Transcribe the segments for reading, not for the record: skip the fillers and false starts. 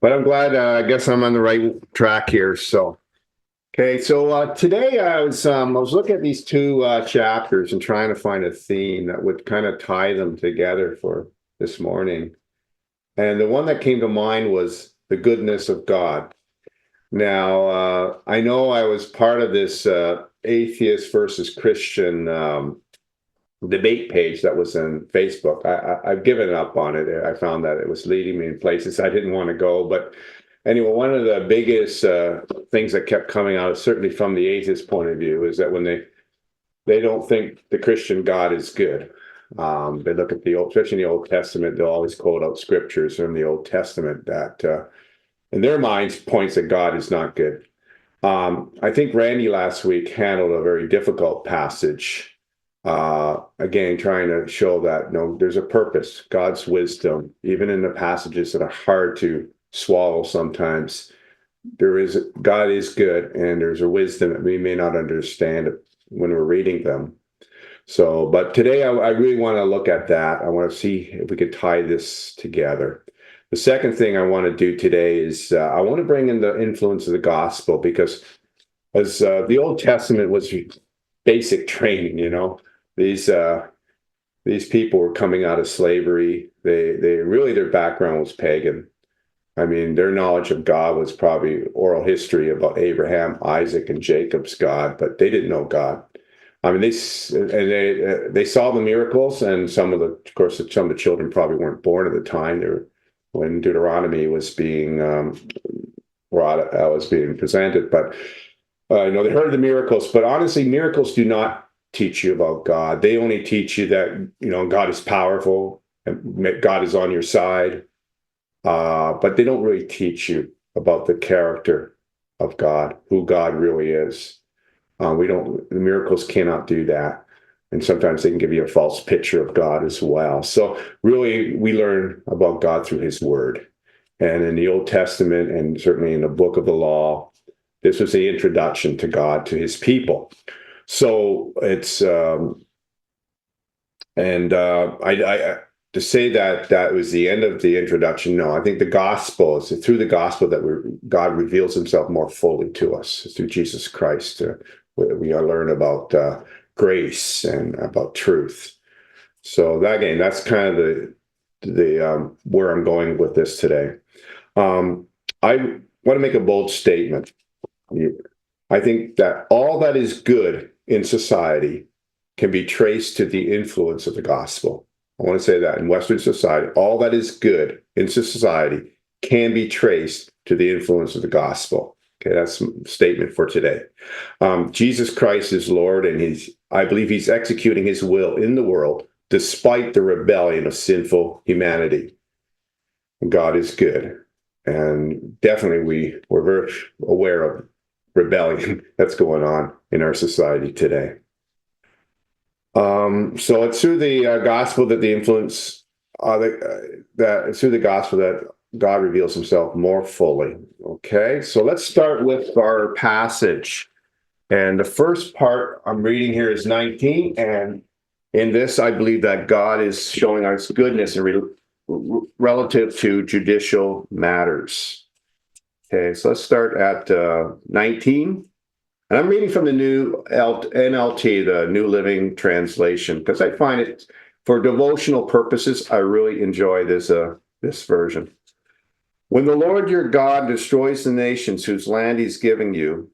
But I'm glad. I guess I'm on the right track here. So, okay. So today I was looking at these two chapters and trying to find a theme that would kind of tie them together for this morning. And the one that came to mind was the goodness of God. Now, I know I was part of this atheist versus Christian debate page that was in Facebook. I've given up on it. I found that it was leading me in places I didn't want to go. But anyway, one of the biggest things that kept coming out, certainly from the atheist point of view, is that when they don't think the Christian God is good. They look at the Old, especially in the Old Testament, they'll always quote out scriptures from the Old Testament that, in their minds, points that God is not good. I think Randy last week handled a very difficult passage. Again, trying to show that there's a purpose, God's wisdom, even in the passages that are hard to swallow sometimes. God is good, and there's a wisdom that we may not understand when we're reading them. So, but today I really want to look at that. I want to see if we could tie this together. The second thing I want to do today is I want to bring in the influence of the gospel, because as the Old Testament was basic training, these people were coming out of slavery. They really, their background was pagan. I mean, their knowledge of God was probably oral history about Abraham, Isaac, and Jacob's God, but they didn't know God. I mean, they saw the miracles, and some of the children probably weren't born at the time. They were when Deuteronomy was being was being presented. But they heard the miracles. But honestly, miracles do not teach you about God. They only teach you that God is powerful and God is on your side. But they don't really teach you about the character of God, who God really is. The miracles cannot do that. And sometimes they can give you a false picture of God as well. So really, we learn about God through his word. And in the Old Testament, and certainly in the book of the law, this was the introduction to God, to his people. So it's, to say that was the end of the introduction, no. I think the gospel is through the gospel that God reveals himself more fully to us through Jesus Christ. We learn about grace and about truth. So that's kind of the where I'm going with this today. I want to make a bold statement. I think that all that is good in society can be traced to the influence of the gospel. I want to say that in Western society, all that is good in society can be traced to the influence of the gospel. Okay, that's a statement for today. Jesus Christ is Lord, and I believe he's executing his will in the world despite the rebellion of sinful humanity. God is good. And definitely we're very aware of rebellion that's going on in our society today. So it's through the gospel that the influence, it's through the gospel that God reveals himself more fully. Okay, so let's start with our passage. And the first part I'm reading here is 19. And in this, I believe that God is showing us goodness relative to judicial matters. Okay, so let's start at 19. And I'm reading from the new NLT, the New Living Translation, because I find it, for devotional purposes, I really enjoy this version. When the Lord your God destroys the nations whose land he's giving you,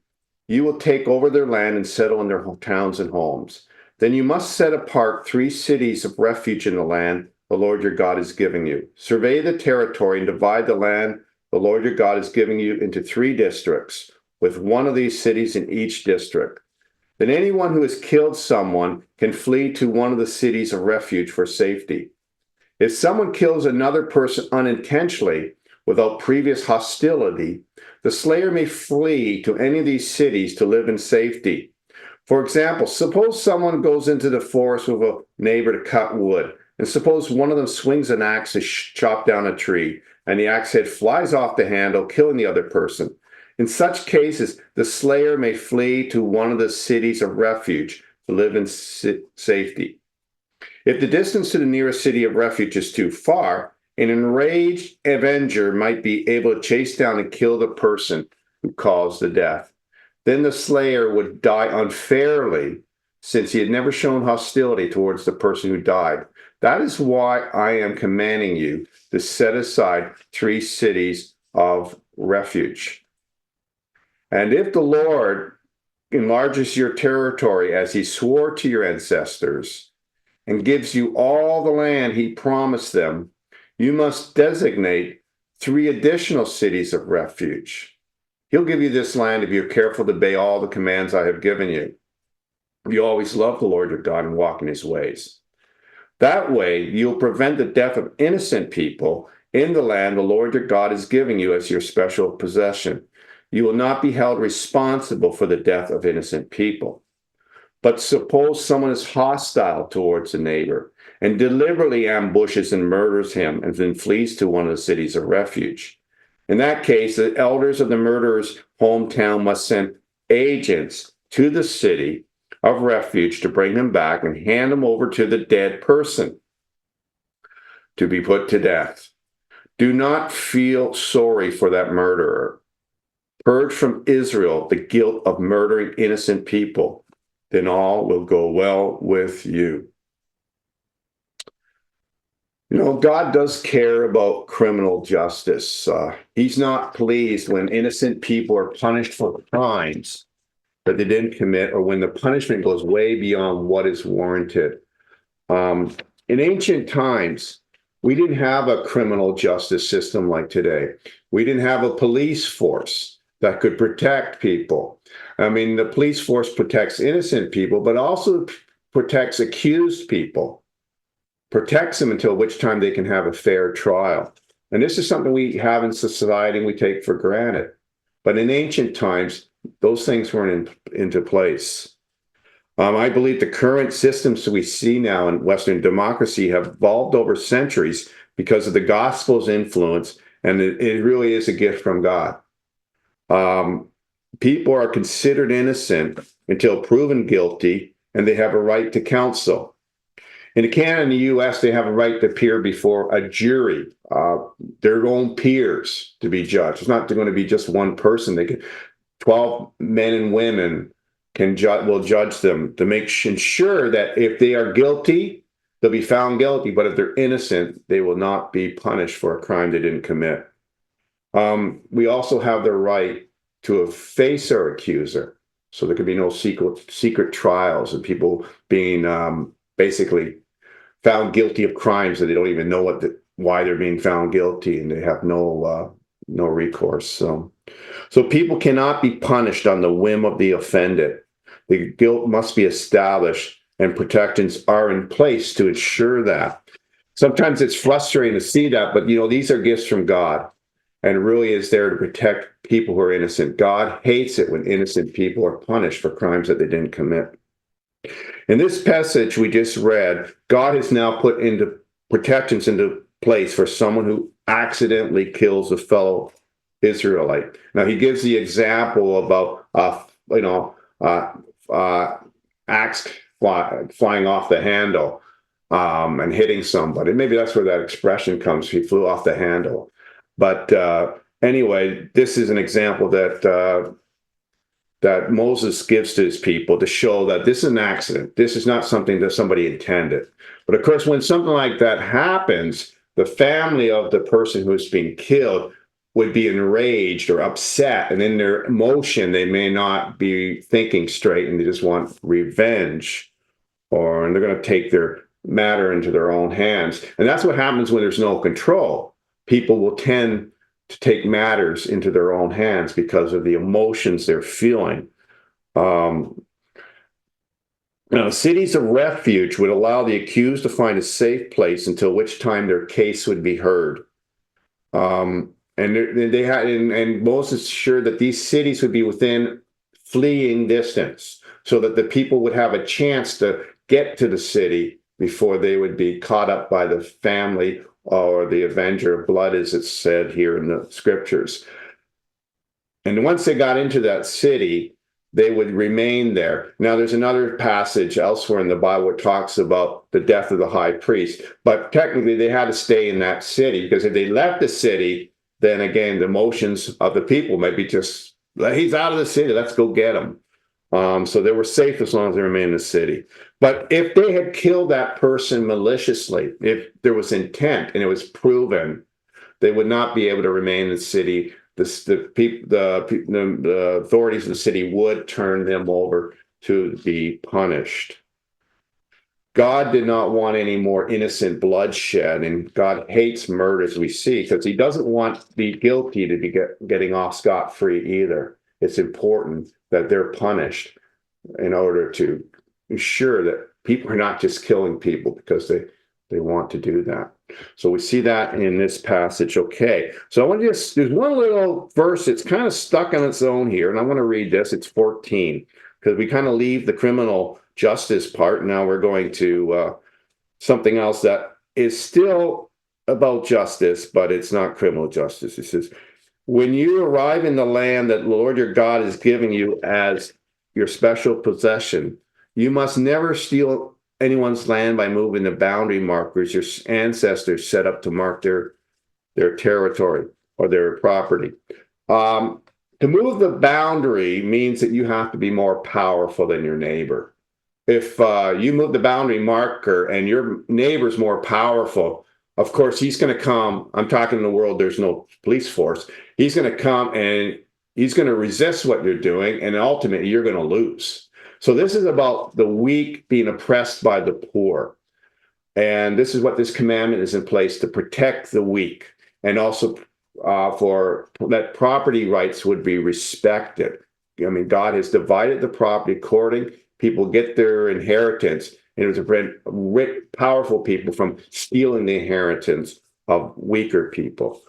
you will take over their land and settle in their towns and homes. Then you must set apart 3 cities of refuge in the land the Lord your God is giving you. Survey the territory and divide the land the Lord your God is giving you into 3 districts, with one of these cities in each district. Then anyone who has killed someone can flee to one of the cities of refuge for safety. If someone kills another person unintentionally without previous hostility, the slayer may flee to any of these cities to live in safety. For example, suppose someone goes into the forest with a neighbor to cut wood, and suppose one of them swings an axe to chop down a tree, and the axe head flies off the handle, killing the other person. In such cases, the slayer may flee to one of the cities of refuge to live in safety. If the distance to the nearest city of refuge is too far, An enraged avenger might be able to chase down and kill the person who caused the death. Then the slayer would die unfairly, since he had never shown hostility towards the person who died. That is why I am commanding you to set aside 3 cities of refuge. And if the Lord enlarges your territory as he swore to your ancestors and gives you all the land he promised them, you must designate 3 additional cities of refuge. He'll give you this land if you're careful to obey all the commands I have given you. You always love the Lord your God and walk in his ways. That way, you'll prevent the death of innocent people in the land the Lord your God is giving you as your special possession. You will not be held responsible for the death of innocent people. But suppose someone is hostile towards a neighbor and deliberately ambushes and murders him and then flees to one of the cities of refuge. In that case, the elders of the murderer's hometown must send agents to the city of refuge to bring him back and hand him over to the dead person to be put to death. Do not feel sorry for that murderer. Purge from Israel the guilt of murdering innocent people. Then all will go well with you. You know, God does care about criminal justice. He's not pleased when innocent people are punished for crimes that they didn't commit, or when the punishment goes way beyond what is warranted. In ancient times, we didn't have a criminal justice system like today. We didn't have a police force that could protect people. I mean, the police force protects innocent people, but also protects accused people, protects them until which time they can have a fair trial. And this is something we have in society and we take for granted. But in ancient times, those things weren't into place. I believe the current systems we see now in Western democracy have evolved over centuries because of the gospel's influence, and it really is a gift from God. People are considered innocent until proven guilty, and they have a right to counsel. In Canada and the U.S., they have a right to appear before a jury, their own peers, to be judged. It's not going to be just one person. 12 men and women will judge them to ensure that if they are guilty, they'll be found guilty. But if they're innocent, they will not be punished for a crime they didn't commit. We also have the right to face our accuser. So there could be no secret trials and people being basically found guilty of crimes that they don't even know why they're being found guilty, and they have no recourse. So people cannot be punished on the whim of the offended. The guilt must be established, and protections are in place to ensure that. Sometimes it's frustrating to see that, but these are gifts from God, and really is there to protect people who are innocent. God hates it when innocent people are punished for crimes that they didn't commit. In this passage we just read, God has now put into protections into place for someone who accidentally kills a fellow Israelite. Now he gives the example about axe flying off the handle and hitting somebody. Maybe that's where that expression comes. He flew off the handle. But anyway, this is an example that Moses gives to his people to show that this is an accident. This is not something that somebody intended. But of course, when something like that happens, the family of the person who's being killed would be enraged or upset. And in their emotion, they may not be thinking straight and they just want revenge, and they're going to take their matter into their own hands. And that's what happens when there's no control. People will tend to take matters into their own hands because of the emotions they're feeling. Cities of refuge would allow the accused to find a safe place until which time their case would be heard. And Moses assured that these cities would be within fleeing distance, so that the people would have a chance to get to the city before they would be caught up by the family or the avenger of blood, as it's said here in the scriptures. And once they got into that city, they would remain there. Now, there's another passage elsewhere in the Bible that talks about the death of the high priest, but technically they had to stay in that city, because if they left the city, then again, the emotions of the people might be just, he's out of the city, let's go get him. So they were safe as long as they remained in the city. But if they had killed that person maliciously, if there was intent and it was proven, they would not be able to remain in the city. The authorities of the city would turn them over to be punished. God did not want any more innocent bloodshed, and God hates murder, as we see, because he doesn't want the guilty to be getting off scot-free either. It's important that they're punished in order to ensure that people are not just killing people because they want to do that. So we see that in this passage. Okay, so I want to there's one little verse that's kind of stuck on its own here, and I want to read this. It's 14, because we kind of leave the criminal justice part. Now we're going to something else that is still about justice, but it's not criminal justice. It says, when you arrive in the land that the Lord your God is giving you as your special possession, you must never steal anyone's land by moving the boundary markers your ancestors set up to mark their territory or their property. To move the boundary means that you have to be more powerful than your neighbor. If you move the boundary marker and your neighbor's more powerful, of course, he's going to come. I'm talking in the world, there's no police force. He's going to come and he's going to resist what you're doing, and ultimately you're going to lose. So this is about the weak being oppressed by the poor. And this is what this commandment is in place to protect the weak, and also for that property rights would be respected. I mean, God has divided the property according, people get their inheritance, and it was to prevent powerful people from stealing the inheritance of weaker people.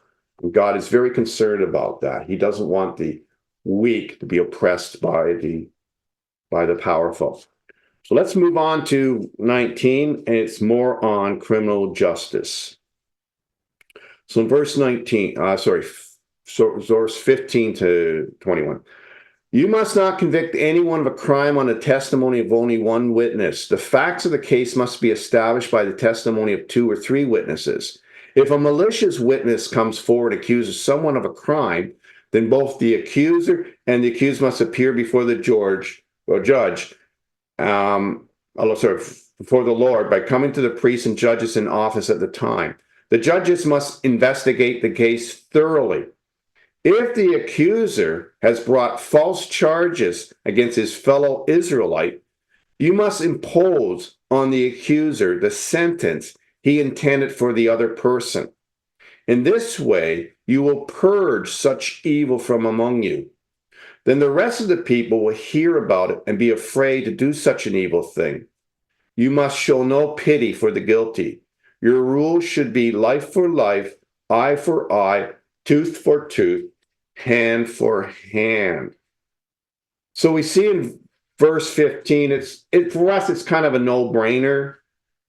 And God is very concerned about that. He doesn't want the weak to be oppressed by the powerful. So let's move on to 19, and it's more on criminal justice. So in verse 19, verse 15 to 21. You must not convict anyone of a crime on the testimony of only one witness. The facts of the case must be established by the testimony of 2 or 3 witnesses. If a malicious witness comes forward and accuses someone of a crime, then both the accuser and the accused must appear before the judge, before the Lord, by coming to the priests and judges in office at the time. The judges must investigate the case thoroughly. If the accuser has brought false charges against his fellow Israelite, you must impose on the accuser the sentence he intended for the other person. In this way, you will purge such evil from among you. Then the rest of the people will hear about it and be afraid to do such an evil thing. You must show no pity for the guilty. Your rule should be life for life, eye for eye, tooth for tooth, hand for hand. So we see in verse 15, for us, it's kind of a no-brainer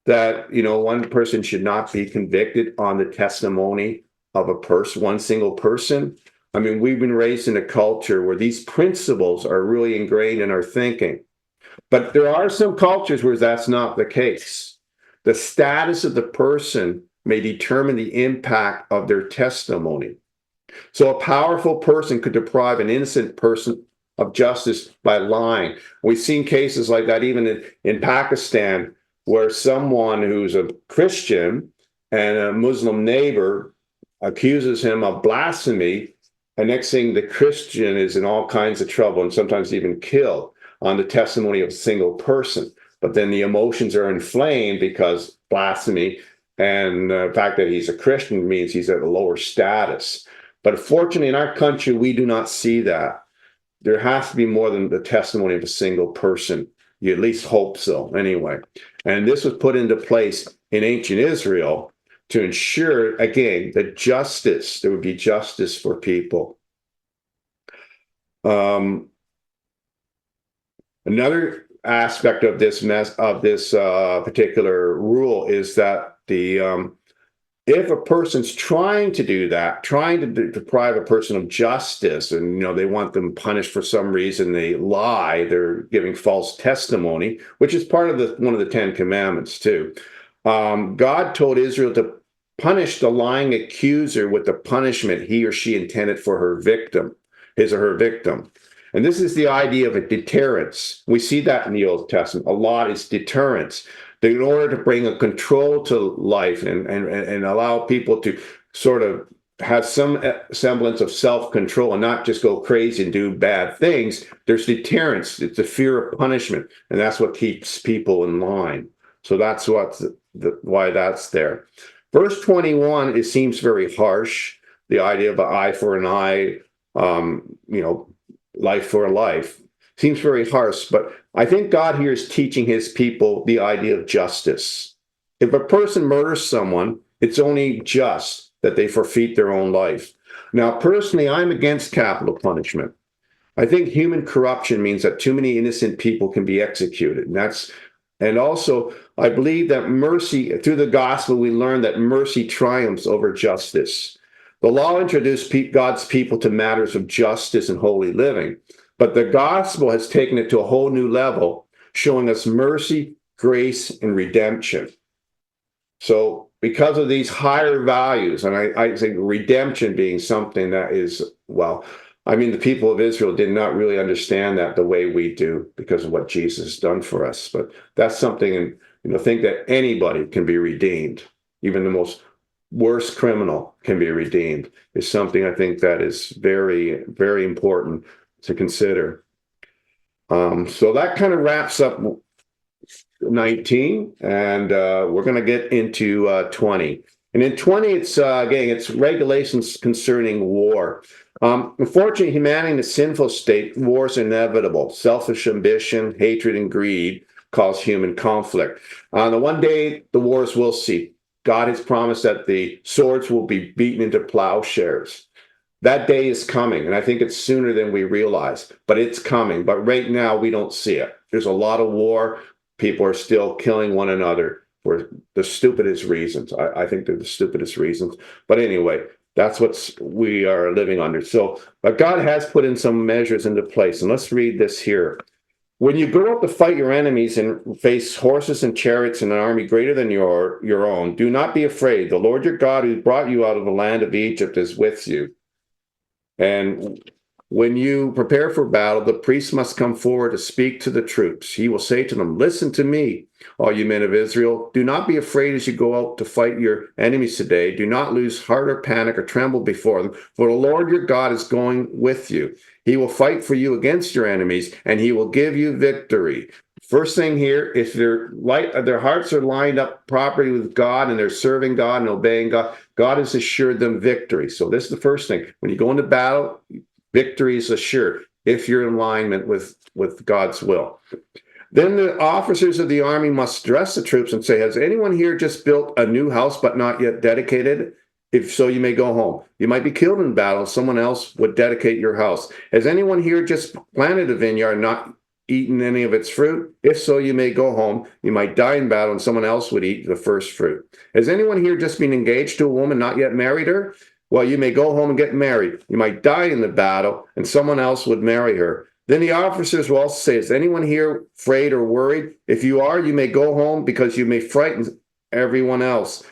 that, one person should not be convicted on the testimony of a person, one single person. I mean, we've been raised in a culture where these principles are really ingrained in our thinking. But there are some cultures where that's not the case. The status of the person may determine the impact of their testimony. So a powerful person could deprive an innocent person of justice by lying. We've seen cases like that even in Pakistan, where someone who's a Christian and a Muslim neighbor accuses him of blasphemy, and next thing, the Christian is in all kinds of trouble and sometimes even killed on the testimony of a single person. But then the emotions are inflamed because blasphemy and the fact that he's a Christian means he's at a lower status. But fortunately, in our country, we do not see that. There has to be more than the testimony of a single person. You at least hope so, anyway. And this was put into place in ancient Israel to ensure, again, that there would be justice for people. Another aspect of this particular rule is that if a person's trying to do that, trying to deprive a person of justice, and they want them punished for some reason, they lie, they're giving false testimony, which is part of one of the Ten Commandments too. God told Israel to punish the lying accuser with the punishment he or she intended for her victim, his or her victim. And this is the idea of a deterrence. We see that in the Old Testament. A lot is deterrence. In order to bring a control to life and allow people to sort of have some semblance of self-control and not just go crazy and do bad things, there's deterrence. It's the fear of punishment, and that's what keeps people in line. So that's why that's there. Verse 21, it seems very harsh, the idea of an eye for an eye, life for a life. Seems very harsh, but I think God here is teaching his people the idea of justice. If a person murders someone, it's only just that they forfeit their own life. Now, personally, I'm against capital punishment. I think human corruption means that too many innocent people can be executed. And also, I believe that mercy, through the gospel, we learn that mercy triumphs over justice. The law introduced God's people to matters of justice and holy living. But the gospel has taken it to a whole new level, showing us mercy, grace, and redemption. So because of these higher values, and I think redemption being something that is, the people of Israel did not really understand that the way we do because of what Jesus has done for us. But that's something, think that anybody can be redeemed, even the most worst criminal can be redeemed, is something I think that is very, very important to consider. So that kind of wraps up 19, and we're going to get into 20. And in 20, it's regulations concerning war. Unfortunately, humanity in a sinful state, war is inevitable. Selfish ambition, hatred, and greed cause human conflict. On the one day, the wars will cease. God has promised that the swords will be beaten into plowshares. That day is coming, and I think it's sooner than we realize, but it's coming. But right now, we don't see it. There's a lot of war. People are still killing one another for the stupidest reasons. I think they're the stupidest reasons. But anyway, that's what we are living under. So, but God has put in some measures into place, and let's read this here. When you go out to fight your enemies and face horses and chariots and an army greater than your own, do not be afraid. The Lord your God, who brought you out of the land of Egypt, is with you. And when you prepare for battle, the priest must come forward to speak to the troops. He will say to them, listen to me, all you men of Israel. Do not be afraid as you go out to fight your enemies today. Do not lose heart or panic or tremble before them, for the Lord your God is going with you. He will fight for you against your enemies, and he will give you victory. First thing here, if their hearts are lined up properly with God and they're serving God and obeying God, God has assured them victory. So this is the first thing. When you go into battle, victory is assured if you're in alignment with God's will. Then the officers of the army must address the troops and say, has anyone here just built a new house but not yet dedicated? If so, you may go home. You might be killed in battle. Someone else would dedicate your house. Has anyone here just planted a vineyard and not eaten any of its fruit? If so, you may go home. You might die in battle and someone else would eat the first fruit. Has anyone here just been engaged to a woman, not yet married her? Well, you may go home and get married. You might die in the battle and someone else would marry her. Then the officers will also say, is anyone here afraid or worried? If you are, you may go home because you may frighten everyone else.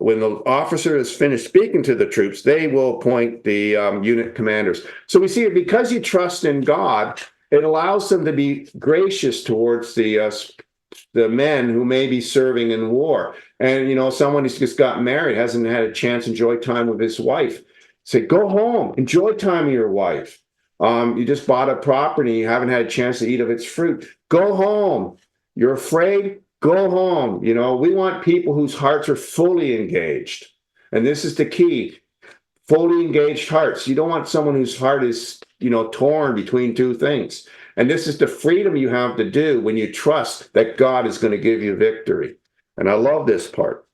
When the officer is finished speaking to the troops, they will appoint the unit commanders. So we see because you trust in God, it allows them to be gracious towards the men who may be serving in war. And, someone who's just got married, hasn't had a chance to enjoy time with his wife. Say, go home, enjoy time with your wife. You just bought a property, you haven't had a chance to eat of its fruit. Go home. You're afraid? Go home. We want people whose hearts are fully engaged. And this is the key. Fully engaged hearts. You don't want someone whose heart is, torn between two things. And this is the freedom you have to do when you trust that God is going to give you victory. And I love this part.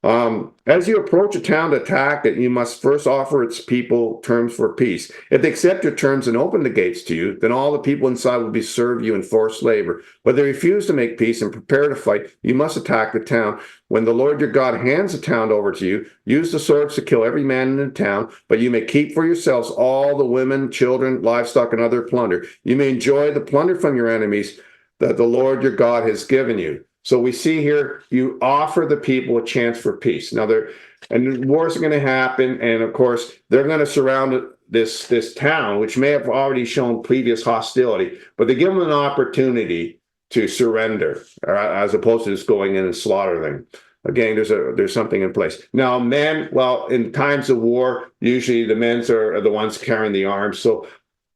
As you approach a town to attack it, you must first offer its people terms for peace. If they accept your terms and open the gates to you, then all the people inside will be served you in forced labor. But they refuse to make peace and prepare to fight, you must attack the town. When the Lord your God hands the town over to you, use the swords to kill every man in the town, but you may keep for yourselves all the women, children, livestock, and other plunder. You may enjoy the plunder from your enemies that the Lord your God has given you. So we see here, you offer the people a chance for peace. Now, wars are going to happen, and of course, they're going to surround this town, which may have already shown previous hostility, but they give them an opportunity to surrender, as opposed to just going in and slaughtering them. Again, there's something in place. Now, men, well, in times of war, usually the men are the ones carrying the arms. So,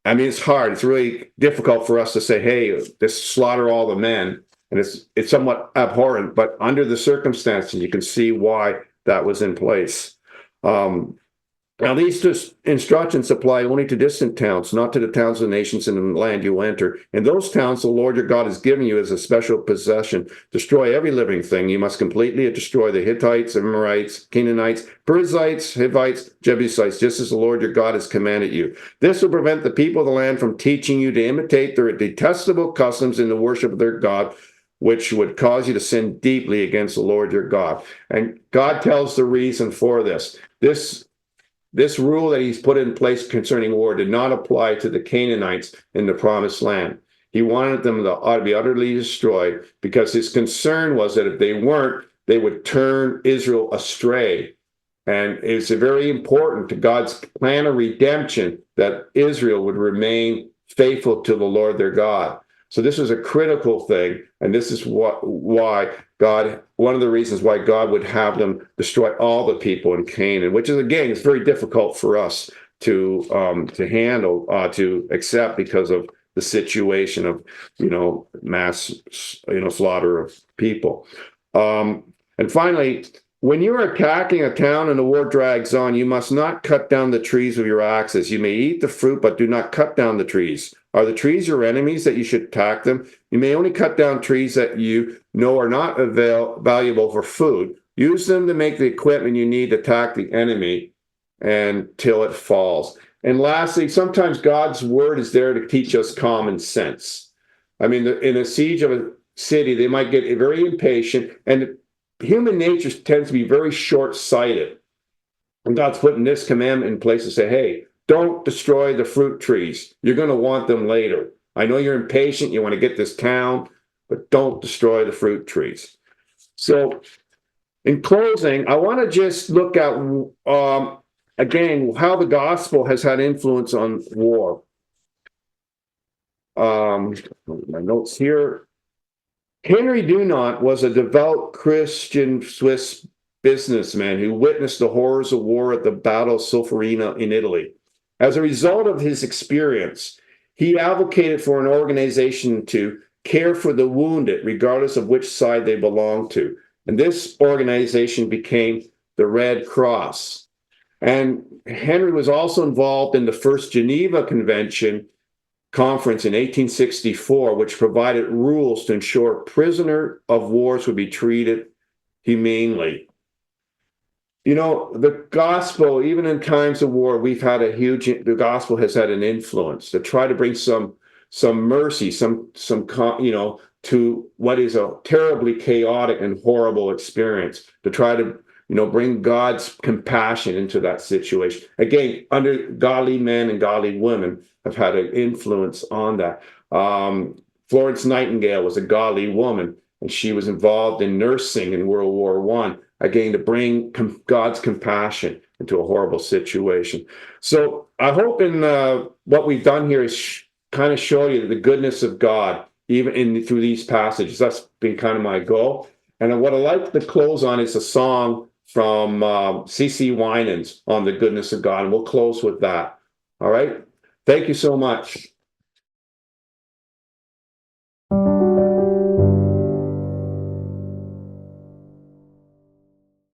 I mean, it's hard. It's really difficult for us to say, hey, just slaughter all the men. And it's somewhat abhorrent, but under the circumstances, you can see why that was in place. Now, these instructions apply only to distant towns, not to the towns of the nations in the land you enter. In those towns, the Lord your God has given you as a special possession. Destroy every living thing. You must completely destroy the Hittites, Amorites, Canaanites, Perizzites, Hivites, Jebusites, just as the Lord your God has commanded you. This will prevent the people of the land from teaching you to imitate their detestable customs in the worship of their God, which would cause you to sin deeply against the Lord your God. And God tells the reason for this. This rule that he's put in place concerning war did not apply to the Canaanites in the promised land. He wanted them to be utterly destroyed because his concern was that if they weren't, they would turn Israel astray. And it's very important to God's plan of redemption that Israel would remain faithful to the Lord their God. So this is a critical thing, and this is why God, one of the reasons why God would have them destroy all the people in Canaan, which is, again, it's very difficult for us to handle, to accept because of the situation of, mass, slaughter of people. And finally, when you're attacking a town and the war drags on, you must not cut down the trees with your axes. You may eat the fruit, but do not cut down the trees. Are the trees your enemies that you should attack them? You may only cut down trees that you know are not valuable for food. Use them to make the equipment you need to attack the enemy until it falls. And lastly, sometimes God's word is there to teach us common sense. I mean, in a siege of a city, they might get very impatient, and human nature tends to be very short-sighted. And God's putting this commandment in place to say, hey, don't destroy the fruit trees. You're going to want them later. I know you're impatient. You want to get this town, but don't destroy the fruit trees. So in closing, I want to just look at, again, how the gospel has had influence on war. My notes here. Henry Dunant was a devout Christian Swiss businessman who witnessed the horrors of war at the Battle of Solferino in Italy. As a result of his experience, he advocated for an organization to care for the wounded, regardless of which side they belonged to. And this organization became the Red Cross. And Henry was also involved in the First Geneva Convention Conference in 1864, which provided rules to ensure prisoner of wars would be treated humanely. The gospel, even in times of war, the gospel has had an influence to try to bring some mercy, to what is a terribly chaotic and horrible experience, to try to, bring God's compassion into that situation. Again, under godly men and godly women have had an influence on that. Florence Nightingale was a godly woman, and she was involved in nursing in World War I. Again, to bring God's compassion into a horrible situation. So I hope in what we've done here is kind of show you the goodness of God, even through these passages. That's been kind of my goal. And what I like to close on is a song from C.C. Winans on the goodness of God. And we'll close with that. All right. Thank you so much.